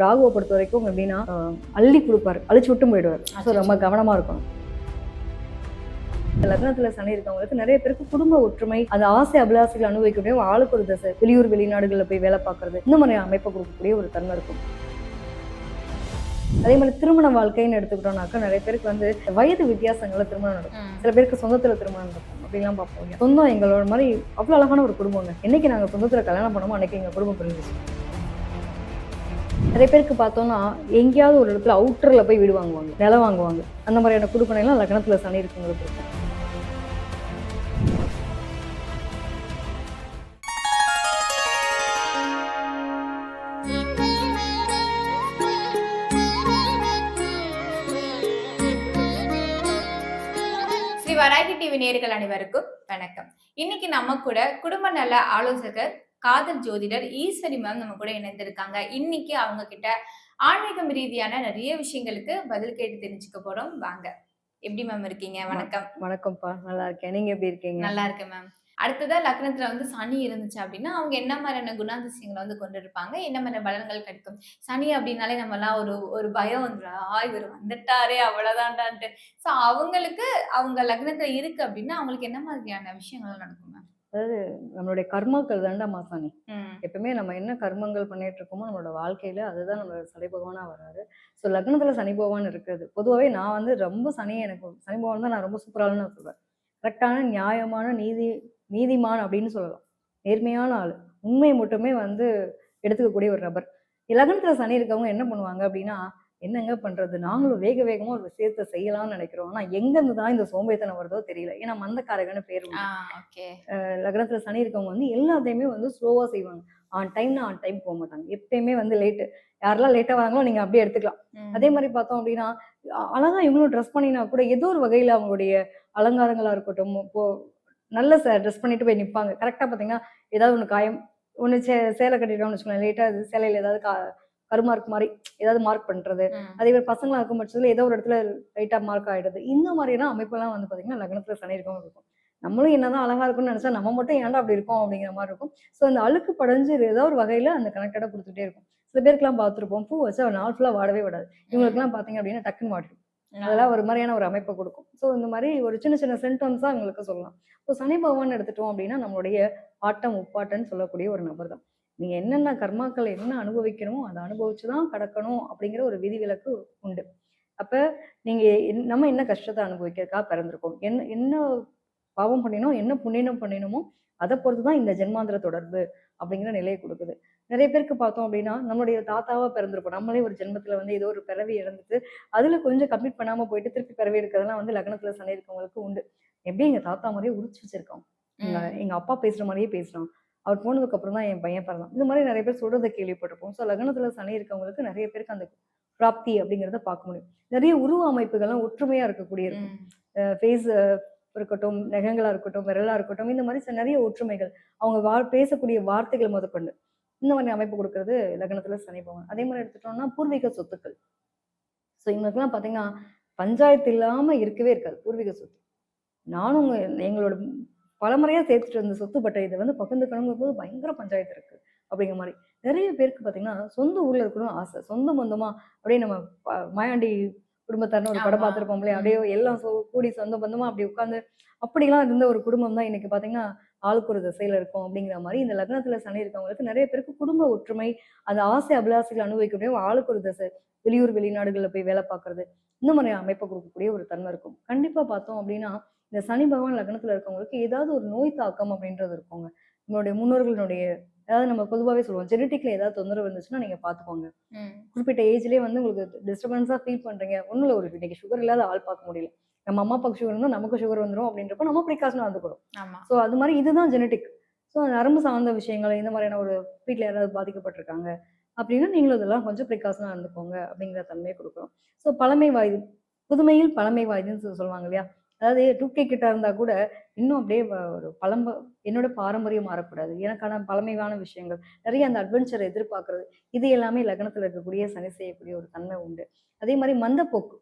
ராகுவை பொறுத்த வரைக்கும் எப்படின்னா அள்ளி கொடுப்பாரு, அழிச்சு விட்டு போயிடுவார். ஸோ ரொம்ப கவனமா இருக்கணும். லக்னத்துல சனி இருக்கவங்களுக்கு நிறைய பேருக்கு குடும்ப ஒற்றுமை, அந்த ஆசை அபிலாசைகள் அனுபவிக்கக்கூடிய ஆளுக்கு ஒரு தசை, வெளியூர் வெளிநாடுகளில் போய் வேலை பார்க்கறது, இந்த மாதிரி அமைப்பை கொடுக்கக்கூடிய ஒரு தன்மை இருக்கும். அதே மாதிரி திருமண வாழ்க்கைன்னு எடுத்துக்கிட்டோம்னாக்கா நிறைய பேருக்கு வந்து வயது வித்தியாசங்கள்ல திருமணம் நடக்கும். சில பேருக்கு சொந்தத்துல திருமணம் நடக்கும் அப்படிலாம் பார்ப்போம். சொந்தம் எங்களோட மாதிரி அவ்வளவு அழகான ஒரு குடும்பங்க. என்னைக்கு நாங்க சொந்தத்துல கல்யாணம் பண்ணோமோ அன்னைக்கு எங்க குடும்பம் பிரிஞ்சிச்சு. நிறைய பேருக்கு பார்த்தோம்னா எங்கேயாவது ஒரு இடத்துல அவுட்டர்ல போய் வீடு வாங்குவாங்க, நிலம் வாங்குவாங்க. அந்த மாதிரியான குடுப்பனைலாம் லக்னத்துல சனி இருக்குங்களுக்கு இருக்கும். ஸ்ரீ வராகி டிவி நேயர்கள் அனைவருக்கும் வணக்கம். இன்னைக்கு நம்ம கூட குடும்ப நல ஆலோசகர், காதல் ஜோதிடர் ஈஸ்வரி மேம் நம்ம கூட இணைந்திருக்காங்க. இன்னைக்கு அவங்க கிட்ட ஆன்மீகம் ரீதியான நிறைய விஷயங்களுக்கு பதில் கேட்டு தெரிஞ்சுக்க போறோம். வாங்க. எப்படி மேம் இருக்கீங்க? வணக்கம். வணக்கம்ப்பா, நல்லா இருக்கேன். நீங்க எப்படி இருக்கீங்க? நல்லா இருக்கேன் மேம். அடுத்ததா லக்னத்துல வந்து சனி இருந்துச்சு அப்படின்னா அவங்க என்ன மாதிரியான குணாதிசயங்களை வந்து கொண்டு இருப்பாங்க, என்ன மாதிரியான பலன்கள் கிடைக்கும்? சனி அப்படின்னாலே நம்ம எல்லாம் ஒரு பயம் வந்துடும். இவர் வந்துட்டாரே அவ்வளவுதான்டான்ட்டு. சோ அவங்களுக்கு அவங்க லக்னத்துல இருக்கு அப்படின்னா அவங்களுக்கு என்ன மாதிரியான விஷயங்கள் நடக்கும் மேம்? அதாவது நம்மளுடைய கர்மாக்கள் தாண்டா சனி. எப்பவுமே நம்ம என்ன கர்மங்கள் பண்ணிட்டு இருக்கோமோ நம்மளோட வாழ்க்கையில அதுதான் நம்மளோட சனி பகவானா வராரு. ஸோ லக்னத்துல சனி பகவான் இருக்குது. பொதுவாகவே நான் வந்து ரொம்ப எனக்கு சனி பகவான் தான் நான் ரொம்ப சூப்பரானு சொல்லுவேன். கரெக்டான நியாயமான நீதிமான் அப்படின்னு சொல்லலாம். நேர்மையான ஆள், உண்மையை மட்டுமே வந்து எடுத்துக்கக்கூடிய ஒரு நபர். லக்னத்துல சனி இருக்கவங்க என்ன பண்ணுவாங்க அப்படின்னா, என்னங்க பண்றது, நாங்களும் வேக வேகமா ஒரு விஷயத்த செய்யலாம்னு நினைக்கிறோம். ஆனா எங்க இருந்து தான் இந்த சோம்பேத்தனம் வருதோ தெரியல. ஏன்னா மந்தக்காரகன்னு பேர் உண்டு. லக்னத்துல சனி இருக்கவங்க வந்து எல்லாத்தையுமே வந்து ஸ்லோவா செய்வாங்க. ஆன் டைம்னா ஆன் டைம் போக மாட்டாங்க. எப்பயுமே வந்து லேட்டு. யாரெல்லாம் லேட்டா வராங்களோ நீங்க அப்படியே எடுத்துக்கலாம். அதே மாதிரி பார்த்தோம் அப்படின்னா, அழகா இவங்களும் ட்ரெஸ் பண்ணினா கூட ஏதோ ஒரு வகையில அவங்களுடைய அலங்காரங்களா இருக்கட்டும், இப்போ நல்ல ட்ரெஸ் பண்ணிட்டு போய் நிற்பாங்க. கரெக்டா பார்த்தீங்கன்னா ஏதாவது ஒன்று காயம், ஒன்று சேலை கட்டிட்டோம்னு வச்சுக்கோங்களேன், லேட்டா சேலையில ஏதாவது கருமார்க் மாதிரி ஏதாவது மார்க் பண்றது. அதே மாதிரி பசங்களா இருக்கும் பட்சத்துல ஏதோ ஒரு இடத்துல லைட்டா மார்க் ஆயிடுது. இந்த மாதிரியான அமைப்பெல்லாம் வந்து பாத்தீங்கன்னா லக்னத்துல சனி இருக்கவங்க இருக்கும். நம்மளும் என்னதான் அழகா இருக்கும்னு நினைச்சா நம்ம மட்டும் ஏன்டா அப்படி இருக்கோம் அப்படிங்கிற மாதிரி இருக்கும். ஸோ அந்த அழுக்கு படைஞ்சு ஏதோ ஒரு வகையில அந்த கனெக்டடா கொடுத்துட்டே இருக்கும். சில பேருக்குலாம் பார்த்துருப்போம், பூ வச்சா நாள் ஃபுல்லா வாடவே வாடாது. இவங்களுக்குலாம் பாத்தீங்க அப்படின்னா டக்குன்னு வாடிடும். அதெல்லாம் ஒரு மாதிரியான ஒரு அமைப்பை கொடுக்கும். ஸோ இந்த மாதிரி ஒரு சின்ன சின்ன சிம்டம்ஸ் தான் இவங்களுக்கு சொல்லலாம். இப்போ சனி பகவான் எடுத்துட்டோம் அப்படின்னா நம்மளுடைய ஆட்டம் உப்பாட்டன்னு சொல்லக்கூடிய ஒரு நபர் தான். நீங்க என்னென்ன கர்மாக்கள் என்ன அனுபவிக்கணுமோ அதை அனுபவிச்சுதான் கடக்கணும் அப்படிங்கிற ஒரு விதிவிலக்கு உண்டு. அப்ப நீங்க நம்ம என்ன கஷ்டத்தை அனுபவிக்கிறதுக்காக பிறந்திருக்கோம், என்ன என்ன பாவம் பண்ணினோம், என்ன புண்ணியம் பண்ணினோமோ அதை பொறுத்துதான் இந்த ஜென்மாந்திர தொடர்பு அப்படிங்கிற நிலையை கொடுக்குது. நிறைய பேருக்கு பார்த்தோம் அப்படின்னா நம்மளுடைய தாத்தாவா பிறந்திருப்போம். நம்மளே ஒரு ஜென்மத்துல வந்து ஏதோ ஒரு பிறவி இறந்துட்டு அதுல கொஞ்சம் கம்ப்ளீட் பண்ணாம போயிட்டு திருப்பி பிறவி இருக்கிறதெல்லாம் வந்து லக்னத்துல சனி இருக்கவங்களுக்கு உண்டு. எப்படி எங்க தாத்தா மாதிரியே உரிச்சு வச்சிருக்கோம், எங்க அப்பா பேசுற மாதிரியே பேசுறான், அவர் போனதுக்கு அப்புறம் தான் என் பையன் பிறந்தான். இந்த மாதிரி நிறைய பேர் சொல்றதை கேள்விப்பட்டிருப்போம். ஸோ லக்னத்துல சனி இருக்கவங்களுக்கு நிறைய பேருக்கு அந்த பிராப்தி அப்படிங்கிறத பார்க்க முடியும். நிறைய உருவ அமைப்புகள்லாம் ஒற்றுமையா இருக்கக்கூடிய இருக்கும். ஃபேஸ் இருக்கட்டும், நகங்களா இருக்கட்டும், விரலா இருக்கட்டும், இந்த மாதிரி நிறைய ஒற்றுமைகள், அவங்க பேசக்கூடிய வார்த்தைகள் முதற்கொண்டு இந்த மாதிரி அமைப்பு கொடுக்கறது லக்னத்துல சனி பகவான். அதே மாதிரி எடுத்துட்டோம்னா பூர்வீக சொத்துக்கள். ஸோ இவங்களுக்குலாம் பார்த்தீங்கன்னா பஞ்சாயத்து இல்லாம இருக்கவே இருக்காது. பூர்வீக சொத்து நானும் எங்களோட பலமுறையா சேர்த்துட்டு இருந்த சொத்து பட்டை இதை வந்து பகிர்ந்துக்கணுங்கும் போது பயங்கர பஞ்சாயத்து இருக்கு அப்படிங்கிற மாதிரி. நிறைய பேருக்கு பார்த்தீங்கன்னா சொந்த ஊர்ல இருக்கணும் ஆசை. சொந்த பந்தமா அப்படியே நம்ம மாயாண்டி குடும்பத்தார்னு ஒரு படம் பார்த்துருப்போம் இல்லையா, அப்படியே எல்லாம் கூடி சொந்த பந்தமா அப்படி உட்காந்து அப்படிலாம் இருந்த ஒரு குடும்பம் தான் இன்னைக்கு பார்த்தீங்கன்னா ஆளுக்கு ஒரு திசையில இருக்கும் அப்படிங்கிற மாதிரி. இந்த லக்னத்துல சனி இருக்கவங்களுக்கு நிறைய பேருக்கு குடும்ப ஒற்றுமை, அந்த ஆசை அபிலாசைகள் அனுபவிக்கக்கூடிய ஆளுக்கு ஒரு திசை, வெளியூர் வெளிநாடுகளில் போய் வேலை பார்க்கறது, இந்த மாதிரி அமைப்பை கொடுக்கக்கூடிய ஒரு தன்மை இருக்கும். கண்டிப்பா பார்த்தோம் அப்படின்னா இந்த சனி பகவான் லக்னத்துல இருக்கவங்களுக்கு ஏதாவது ஒரு நோய் தாக்கம் அப்படின்றது இருக்குங்க. நம்மளுடைய முன்னோர்களுடைய, அதாவது நம்ம பொதுவாகவே சொல்லுவோம் ஜெனட்டிக்ல ஏதாவது தொந்தரவு இருந்துச்சுன்னா நீங்க பாத்துக்கோங்க. குறிப்பிட்ட ஏஜ்லயே வந்து உங்களுக்கு டிஸ்டர்பன்ஸா ஃபீல் பண்றீங்க, ஒண்ணுல ஒரு இன்னைக்கு சுகர் இல்லாத ஆள் பார்க்க முடியல, நம்ம அம்மா அப்பாவுக்கு சுகர் இருந்தால் நமக்கு சுகர் வந்துடும் அப்படின்றப்ப நம்ம ப்ரிகாஷனா வந்துக்கிறோம். ஸோ அது மாதிரி இதுதான் ஜெனட்டிக். ஸோ நரம்பு சார்ந்த விஷயங்கள் இந்த மாதிரியான ஒரு வீட்டில் யாராவது பாதிக்கப்பட்டிருக்காங்க அப்படின்னா நீங்களும் இதெல்லாம் கொஞ்சம் ப்ரிகாஷனா இருந்துக்கோங்க அப்படிங்கிற தன்மையை கொடுக்குறோம். ஸோ பழமை வாய்து புதுமையில் பழமை வாய்துன்னு சொல்லுவாங்க இல்லையா, அதாவது 2K கிட்ட இருந்தா கூட இன்னும் அப்படியே ஒரு என்னோட பாரம்பரியம் மாறக்கூடாது, எனக்கான பழமையான விஷயங்கள் நிறைய அந்த அட்வென்ச்சரை எதிர்பார்க்கறது, இது எல்லாமே லக்னத்துல இருக்கக்கூடிய சனி செய்யக்கூடிய ஒரு தன்மை உண்டு. அதே மாதிரி மந்தப்போக்கு,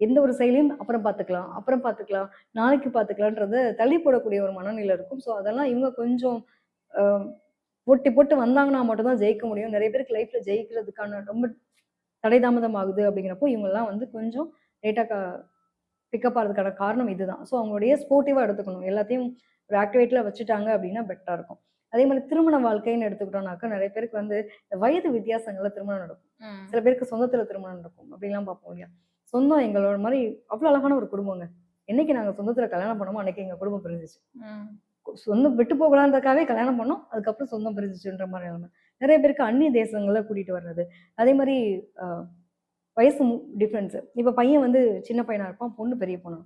எந்த ஒரு செயலையும் அப்புறம் பார்த்துக்கலாம், அப்புறம் பார்த்துக்கலாம், நாளைக்கு பார்த்துக்கலான்றத தள்ளி போடக்கூடிய ஒரு மனநிலை இருக்கும். ஸோ அதெல்லாம் இவங்க கொஞ்சம் போட்டி போட்டு வந்தாங்கன்னா மட்டும் தான் ஜெயிக்க முடியும். நிறைய பேருக்கு லைஃப்ல ஜெயிக்கிறதுக்கான ரொம்ப தடை தாமதம் ஆகுது அப்படிங்கிறப்போ இவங்கெல்லாம் வந்து கொஞ்சம் லேட்டா பிக்கப் ஆகிறதுக்கான காரணம் இதுதான். ஸோ அவங்களுடைய ஸ்போர்ட்டிவா எடுத்துக்கணும். எல்லாத்தையும் ஒரு ஆக்டிவேட்ல வச்சுட்டாங்க அப்படின்னா பெட்டரா இருக்கும். அதே மாதிரி திருமண வாழ்க்கைன்னு எடுத்துக்கிட்டோம்னாக்கா, நிறைய பேருக்கு வந்து இந்த வயது வித்தியாசங்கள்ல திருமணம் நடக்கும். ம். சில பேருக்கு சொந்தத்துல திருமணம் நடக்கும். அப்படிலாம் பார்ப்போம் இல்லையா? சொந்தம் எங்களோட மாரி அவ்வளோ அழகான ஒரு குடும்பங்க. என்னைக்கு நாங்க சொந்தத்துல கல்யாணம் பண்ணோமோ, அன்னைக்கு எங்க குடும்பம் பிரிஞ்சுச்சு. ம். சொந்தம் விட்டு போகலான்றதுக்காகவே கல்யாணம் பண்ணோம். அதுக்கப்புறம் சொந்தம் பிரிஞ்சுச்சுன்ற மாரி நிலைமை. நிறைய பேருக்கு அந்நிய தேசங்கள்ல கூட்டிட்டு வர்றது. அதே மாரி அ வயசு டிஃபரன்ஸ். இப்ப பையன் வந்து சின்ன பையனா இருப்பான், பொண்ணு பெரிய பொண்ணா.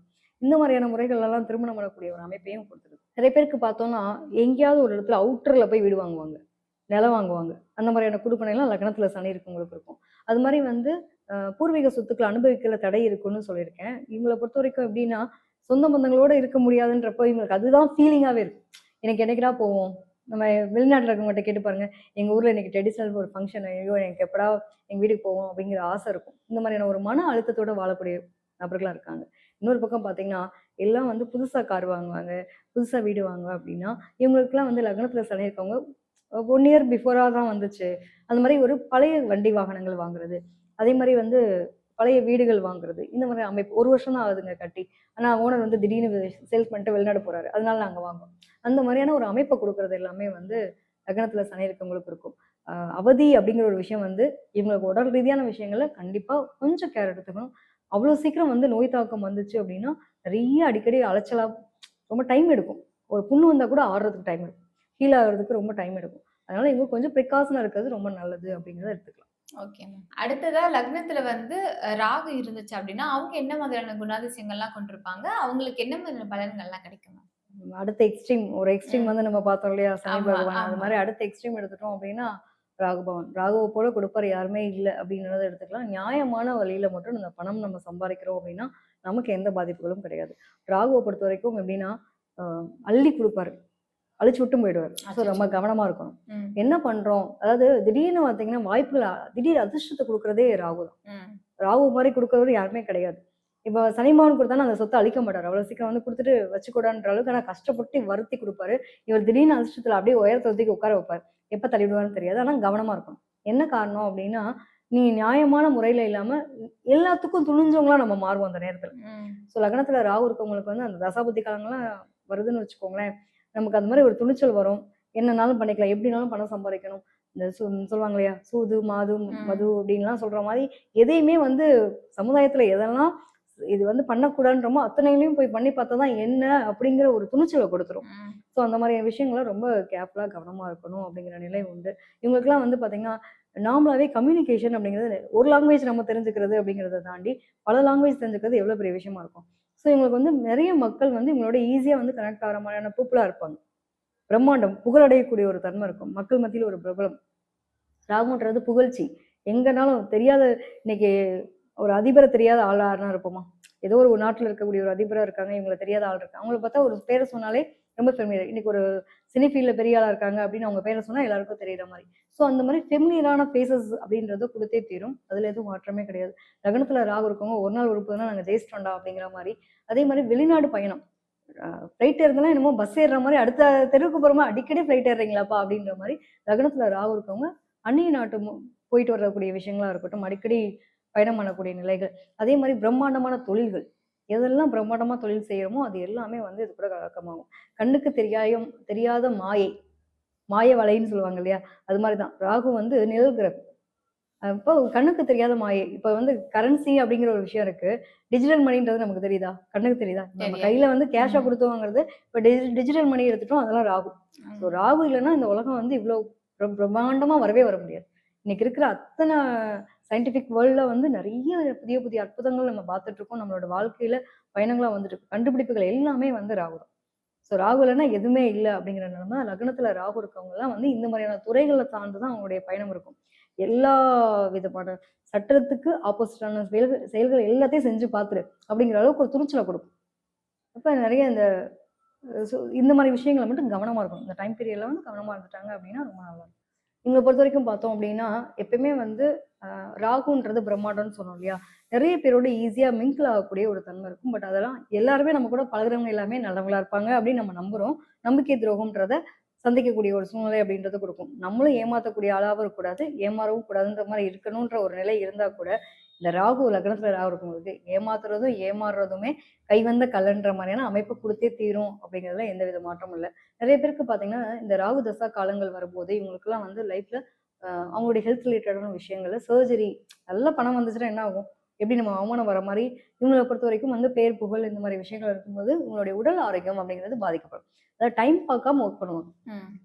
இந்த மாதிரியான முறைகள்லாம் திருமணம் பண்ணக்கூடிய ஒரு அமைப்பையும் கொடுத்துருது. நிறைய பேருக்கு பார்த்தோம்னா, எங்கேயாவது ஒரு இடத்துல அவுட்டர்ல போய் வீடு வாங்குவாங்க. நிலம் வாங்குவாங்க. அந்த மாதிரியான குடுப்பனைலாம் லக்னத்துல சனி இருக்கவங்களுக்கு இருக்கும். அது மாரி வந்து பூர்வீக சொத்துக்கள அனுபவிக்கல தடை இருக்குன்னு சொல்லியிருக்கேன். இவங்கள பொறுத்தவரைக்கும் எப்படின்னா, சொந்த பந்தங்களோட இருக்க முடியாதுன்றப்போ இவங்களுக்கு அதுதான் ஃபீலிங்காவே இருக்கும். எனக்கு என்னைக்குடா போவோம்? நம்ம வெளிநாட்டுல இருக்கவங்ககிட்ட கேட்டு பாருங்க. எங்க ஊர்ல இன்னைக்கு ட்ரெடிஷனல் ஒரு ஃபங்ஷன். ஐயோ! எனக்கு எப்படா எங்க வீட்டுக்கு போவோம் அப்படிங்கிற ஆசை இருக்கும். இந்த மாதிரியான ஒரு மன அழுத்தத்தோட வாழக்கூடிய நபர்களா இருக்காங்க. இன்னொரு பக்கம் பார்த்தீங்கன்னா, எல்லாம் வந்து புதுசா கார் வாங்குவாங்க, புதுசா வீடு வாங்குவேன் அப்படின்னா, இவங்களுக்கெல்லாம் வந்து லக்னத்துல சனி இருக்கவங்க 1 இயர் பிஃபோரா தான் வந்துச்சு. அந்த மாரி ஒரு பழைய வண்டி வாகனங்கள் வாங்குறது. அதே மாரி வந்து பழைய வீடுகள் வாங்குறது. இந்த மாரி அமைப்பு. 1 வருஷம் தான் ஆகுதுங்க கட்டி. ஆனா ஓனர் வந்து திடீர்னு சேல்ஸ் பண்ணிட்டு வெளிநாடு போறாரு. அதனால நாங்க வாங்குறோம். அந்த மாரியான ஒரு அமைப்ப குடுக்குறது எல்லாமே வந்து லக்னத்துல சனி இருக்கவங்களுக்கு இருக்கும். அவதி அப்படிங்கிற ஒரு விஷயம் வந்து இவங்களுக்கு உடல் ரீதியான விஷயங்கள்ல கண்டிப்பா கொஞ்சம் கேர் எடுத்துக்கணும். அவ்வளோ சீக்கிரம் வந்து நோய் தாக்கம் வந்துச்சு அப்படின்னா, நெறைய அடிக்கடி அலைச்சலா ரொம்ப டைம் எடுக்கும். ஒரு புண்ணு வந்தா கூட ஆறுறதுக்கு டைம் எடுக்கும். ஹீல் ஆகுறதுக்கு ரொம்ப டைம் எடுக்கும். அதனால இவங்க கொஞ்சம் பிரிகாஷனா இருக்கிறது ரொம்ப நல்லது அப்படிங்கிறத எடுத்துக்கலாம். Okay ma'am. அடுத்ததா லக்னத்துல வந்து ராகு இருந்துச்சு அப்டின்னா, அவங்க என்ன மாதிரியான குணாதிசயங்கள்லாம் கொண்டிருப்பாங்க? அவங்களுக்கு என்ன மாதிரியான பலன்கள்லாம் கிடைக்கும் மேம்? அடுத்த எக்ஸ்ட்ரீம் ஒரு எக்ஸ்ட்ரீம் ம். வந்து நம்ம பார்த்தோம் இல்லையா? சனி ஆமா, பகவான். அது ஆமா. மாரி அடுத்த எக்ஸ்ட்ரீம் எடுத்துட்டோம் அப்படின்னா, ராகு பகவான். ராகுவ போல கொடுப்பார் யாருமே இல்ல அப்படிங்கிறத எடுத்துக்கலாம். நியாயமான வழியில மட்டும் இந்த பணம் நம்ம சம்பாரிக்கிறோம் அப்படின்னா, நமக்கு எந்த பாதிப்புகளும் கிடையாது. ராகுவ பொறுத்தவரைக்கும் எப்படின்னா, அ அள்ளி குடுப்பாரு. அழிச்சு விட்டும் போயிடுவாரு. ஸோ ரொம்ப அச்சச்சோ! கவனமா இருக்கணும். ம். என்ன பண்றோம்? அதாவது திடீர்னு பார்த்தீங்கன்னா, வாய்ப்புகள் திடீர் அதிர்ஷ்டத்த குடுக்குறதே ராகு தான். ம். ராகு மாரி குடுக்குறவரு யாருமே கிடையாது. இப்ப சனி பகவான் குடுத்தாலும் அந்த சொத்த அழிக்க மாட்டாரு. அவ்வளோ சீக்கிரம் வந்து குடுத்துட்டு வச்சுக்கோடான்ற அளவுக்கு ஆனா கஷ்டப்பட்டு வருத்தி குடுப்பாரு. இவர் திடீர்னு அதிர்ஷ்டத்துல அப்படியே உயரத்துல தூக்கி உட்கார வைப்பாரு. எப்ப தள்ளி விடுவாருன்னு தெரியாது. ஆனா கவனமா இருக்கணும். என்ன காரணம் அப்டின்னா, நீ நியாயமான முறையில இல்லாம எல்லாத்துக்கும் துணிஞ்சவங்களா நம்ம மாறுவோம் அந்த நேரத்துல. ம். ஸோ லக்னத்துல ராகு இருக்கவங்களுக்கு வந்து அந்த தசாபுத்தி காலங்கள்லாம் வருதுன்னு வச்சுக்கோங்களேன். நமக்கு அந்த மாரி ஒரு துணிச்சல் வரும். என்னனாலும் பண்ணிக்கலாம். எப்படினாலும் பணம் சம்பாரிக்கணும். இந்த சொல்லுவாங்க இல்லையா? சூது, மாது, மது ம். அப்படின்லாம் சொல்ற மாரி எதையுமே வந்து சமுதாயத்துல எதெல்லாம் இது வந்து பண்ணக்கூடாதுன்றமோ அத்தனையிலயும் போய் பண்ணி பார்த்தா தான் என்ன அப்படிங்கிற ஒரு துணிச்சல குடுத்துரும். ம். ஸோ அந்த மாதிரியான விஷயங்கள ரொம்ப கேர்ஃபுல்லா கவனமா இருக்கணும் அப்படிங்கிற நிலை உண்டு. இவங்களுக்கெல்லாம் வந்து பார்த்தீங்கன்னா, நார்மலாவே கம்யூனிகேஷன் அப்படிங்கிறது ஒரு லாங்குவேஜ் நம்ம தெரிஞ்சுக்கிறது அப்படிங்கிறத தாண்டி, பல லாங்குவேஜ் தெரிஞ்சுக்கிறது எவ்வளோ பெரிய விஷயமா இருக்கும். ஸோ இவங்களுக்கு வந்து நெறைய மக்கள் வந்து இவங்களோட ஈஸியா வந்து கனெக்ட் ஆகுற மாரியான பீப்பிளா இருப்பாங்க. பிரம்மாண்டம், புகழடையக்கூடிய ஒரு தன்மை இருக்கும். மக்கள் மத்தியில ஒரு பிரபலம். ராகுன்றது புகழ்ச்சி. எங்கனாலும் தெரியாத இன்னைக்கு ஒரு அதிபர தெரியாத ஆள் யாருனா இருப்போமா? ஏதோ ஒரு நாட்டுல இருக்கக்கூடிய ஒரு அதிபரா இருக்காங்க. இவங்கள தெரியாத ஆள் இருக்காங்க. அவங்கள பார்த்தா ஒரு பேர சொன்னாலே ரொம்ப ஃபெமிலியர். இன்னைக்கு ஒரு சினி ஃபீல்ட்ல பெரிய ஆளா இருக்காங்க அப்படின்னு அவங்க பேர சொன்னா எல்லாருக்கும் தெரியிற மாரி. ஸோ அந்த மாரி ஃபெமிலியரான ஃபேஸஸ் அப்படின்றது குடுத்தே தீரும். அதுல எதுவும் மாற்றமே கிடையாது. லக்னத்துல ராகு இருக்கவங்க ஒரு நாள் உருப்புதுன்னா நாங்க ஜெயிச்சிட்டோம்டா அப்படிங்கிற மாரி. அதே மாரி வெளிநாடு பயணம். ஃப்ளைட் ஏறுதுன்னா என்னமோ பஸ் ஏறுற மாரி அடுத்த தெருவுக்கு போறோமா அடிக்கடி ஃப்ளைட் ஏறுறீங்களாப்பா அப்படின்ற மாரி லக்னத்துல ராகு இருக்கவங்க அந்நிய நாட்டு போயிட்டு வரக்கூடிய விஷயங்களா இருக்கட்டும், அடிக்கடி பயணம் பண்ணக்கூடிய நிலைகள். அதே மாரி பிரம்மாண்டமான தொழில்கள். எதெல்லாம் பிரம்மாண்டமா தொழில் செய்றோமோ, அது எல்லாமே வந்து இது கூட கலக்கமாகும். கண்ணுக்கு தெரியாத மாயை. மாய வலைன்னு சொல்லுவாங்க இல்லையா? அது மாரி தான். ராகு வந்து நிழல் கிரகம். அப்போ கண்ணுக்கு தெரியாத மாயை. இப்ப வந்து கரன்சி அப்படிங்கிற ஒரு விஷயம் இருக்கு. டிஜிட்டல் மணின்றது நமக்கு தெரியுதா? கண்ணுக்கு தெரியுதா? நம்ம தெரியாது. கையில வந்து கேஷா ம். குடுத்து வாங்குறது, இப்ப டிஜிட்டல் மணி எடுத்துட்டோம். அதெல்லாம் ராகு. ஸோ ம். ராகு இல்லன்னா இந்த உலகம் வந்து இவ்ளோ பிரம்மாண்டமா வரவே வர முடியாது. இன்னைக்கு இருக்கிற அத்தன சயின்டிஃபிக் வேர்ல்ட்ல வந்து நெறைய புதிய புதிய அற்புதங்கள் நம்ம பார்த்துட்டு இருக்கோம். நம்மளோட வாழ்க்கையில பயணங்களா வந்துட்டு இருக்கு. கண்டுபிடிப்புகள் எல்லாமே வந்து ராகு தான். ஸோ ராகு இல்லன்னா எதுவுமே இல்ல அப்படிங்கிற நிலைமை. லக்னத்துல ராகு இருக்கவங்கலாம் வந்து இந்த மாதிரியான துறைகள சார்ந்து தான் அவங்களுடைய பயணம் இருக்கும். எல்லா விதமான சட்டத்துக்கு ஆப்போசிட்டான செயல்கள் எல்லாத்தையும் செஞ்சு பார்த்துரு அப்படிங்கிற அளவுக்கு ஒரு துணிச்சல குடுக்கும். அப்ப நெறைய இந்த இந்த மாரி விஷயங்கள மட்டும் கவனமா இருக்கணும். இந்த டைம் பீரியட்ல வந்து கவனமா இருந்துட்டாங்க அப்படின்னா ரொம்ப நல்லாருக்கும். எங்கள பொறுத்தவரைக்கும் பார்த்தோம் அப்படின்னா, எப்பயுமே வந்து ராகுன்றது பிரம்மாண்டம்னு சொன்னோம் இல்லையா? நெறைய பேரோட ஈஸியா மிங்கிள் ஆகக்கூடிய ஒரு தன்மை இருக்கும். பட் அதெல்லாம் எல்லாருமே நம்ம கூட பழகுறவங்க எல்லாமே நல்லவங்களா இருப்பாங்க அப்படின்னு நம்ம நம்புறோம். நம்பிக்கை துரோகம்ன்றத சந்திக்கக்கூடிய ஒரு சூழ்நிலை அப்படின்றது கொடுக்கும். நம்மளும் ஏமாத்தக்கூடிய ஆளாவும் இருக்கக்கூடாது, ஏமாறவும் கூடாதுன்ற மாதிரி இருக்கணுன்ற ஒரு நிலை இருந்தா கூட, இந்த ராகு லக்னத்துல ராகு இருக்கவங்களுக்கு ஏமாத்துறதும் ஏமாறுறதுமே கைவந்த கல்லன்ற மாதிரியான அமைப்பு கொடுத்தே தீரும் அப்படிங்கிறதுல எந்த வித மாற்றமும் இல்லை. நிறைய பேருக்கு பார்த்தீங்கன்னா இந்த ராகு தசா காலங்கள் வரும்போது இவங்களுக்குலாம் வந்து லைஃப்ல அவங்களுடைய ஹெல்த் ரிலேட்டடான விஷயங்கள்ல சர்ஜரி நல்ல பணம் வந்துச்சுன்னா என்ன ஆகும், எப்படி நம்ம அவமானம் வர மாதிரி இவங்களை பொறுத்த வரைக்கும் வந்து பேர் புகழ் இந்த மாதிரி விஷயங்கள் இருக்கும்போது உங்களுடைய உடல் ஆரோக்கியம் அப்படிங்கிறது பாதிக்கப்படும். அதாவது டைம் பார்க்காம ஒர்க் பண்ணுவாங்க.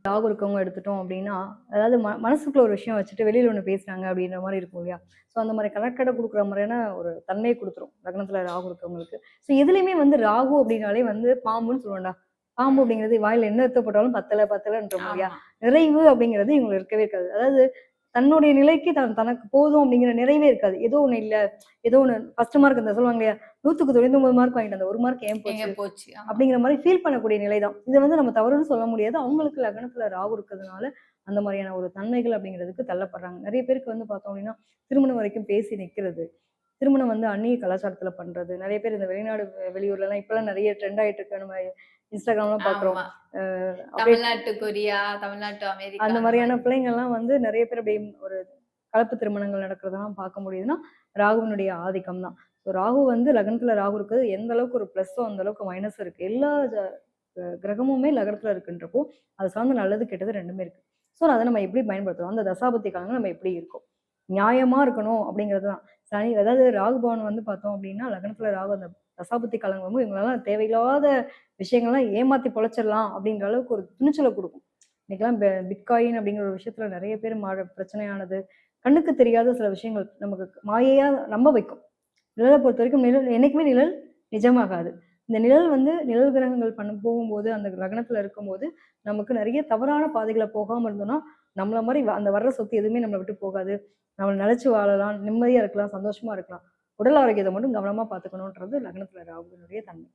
ராகு இருக்கவங்க எடுத்துட்டோம் அப்படின்னா, அதாவது மனசுக்குள்ள ஒரு விஷயம் வச்சுட்டு வெளியில ஒண்ணு பேசுறாங்க அப்படின்ற மாரி இருக்கும் இல்லையா? ஸோ அந்த மாரி கனெக்டடா குடுக்குற மாரியான ஒரு தன்மைய குடுத்துரும். லக்னத்துல ராகு இருக்கவங்களுக்கு. ஸோ எதுலயுமே வந்து ராகு அப்படின்னாலே வந்து பாம்புன்னு சொல்லுவேன்டா. பாம்பு அப்படிங்கிறது வாயில என்ன எடுத்து போட்டாலும் பத்தல பத்தலன்ற மாரியா? ஆமா. நிறைவு அப்படிங்கிறது இவங்களுக்கு இருக்கவே இருக்காது. அதாவது தன்னுடைய நிலைக்கு தனக்கு போதும் அப்படிங்கிற நிறைவே இருக்காது. ஏதோ ஒண்ணு இல்ல, ஏதோ ஒண்ணு ஃபர்ஸ்ட் மார்க் இந்த சொல்லுவாங்க இல்லையா? 100க்கு 99 மார்க் வாங்கிட்டு அந்த 1 மார்க் ஏன் எங்க போச்சு? போச்சு? ஆமா. அப்படிங்கிற மாரி ஃபீல் பண்ணக்கூடிய நிலை தான். இத வந்து நம்ம தவறுன்னு சொல்ல முடியாது. அவங்களுக்கு லக்னத்துல ராகு இருக்கிறதுனால, அந்த மாரியான ஒரு தன்மைகள் அப்படிங்கிறதுக்கு தள்ளப்படுறாங்க. நெறைய பேருக்கு வந்து பார்த்தோம் அப்படின்னா, திருமணம் வரைக்கும் பேசி நிக்கிறது. திருமணம் வந்து அந்நிய கலாச்சாரத்துல பண்றது. நெறைய பேர் இந்த வெளிநாடு வெளியூர்லலாம் இப்பலாம் நெறைய ட்ரெண்ட் ஆயிட்டு இருக்கு. நம்ம Instagramலாம் பார்க்குறோம். ஆமா. அப்படியே தமிழ்நாட்டு கொரியா, தமிழ்நாட்டு அமெரிக்கா அந்த அந்த மாரியான மாதிரி. பிள்ளைங்கலாம் வந்து நெறைய பேர் அப்படியே ஒரு கலப்பு திருமணங்கள் நடக்கிறதெல்லாம் பார்க்க முடியுதுன்னா, ராகுவினுடைய ஆதிக்கம் தான். ஸோ ராகு வந்து லக்னத்துல ராகு இருக்கிறது எந்த அளவுக்கு ஒரு ப்ளஸ்ஸோ, அந்த அளவுக்கு மைனஸும் இருக்கு. எல்லா கிரகமுமே லக்னத்துல இருக்குன்றப்போ, அது சார்ந்த நல்லது, கெட்டது 2மே இருக்கு. ஸோ அத நம்ம எப்படி பயன்படுத்துறோம்? அந்த தசாபுத்தி காலங்கள் நம்ம எப்படி இருக்கோம்? நியாயமா இருக்கணும் அப்படிங்கிறது தான். சனி அதாவது ராகு பவன் வந்து பார்த்தோம் அப்படின்னா, லக்னத்துல ராகு அந்த தசாபுத்தி காலங்கள் வரும்போது இவங்களலாம் தேவையில்லாத விஷயங்கள்லாம் ஏமாத்தி பொழச்சிடலாம் அப்படின்ற அளவுக்கு ஒரு துணிச்சல குடுக்கும். இன்னைக்கெல்லாம் பிட்காயின் அப்படிங்கிற ஒரு விஷயத்துல நெறைய பேர் பிரச்சனையானது. கண்ணுக்கு தெரியாத சில விஷயங்கள் நமக்கு மாயையா நம்ப வைக்கும். நிழல பொறுத்தவரைக்கும் நிழல் என்னைக்குமே நிழல் நிஜமாகாது. இந்த நிழல் வந்து நிழல் கிரகங்கள் போகும்போது, அந்த லக்னத்துல இருக்கும்போது, நமக்கு நெறைய தவறான பாதைகள்ல போகாம இருந்தோம்னா, நம்மள மாரி அந்த வர்ற சொத்து எதுவுமே நம்மள விட்டு போகாது. நம்மள நிலைச்சு வாழலாம், நிம்மதியா இருக்கலாம், சந்தோஷமா இருக்கலாம். உடல் ஆரோக்கியத்த மட்டும் கவனமா பார்த்துக்கணுன்றது லக்னத்துல ராகுவினுடைய தன்மை.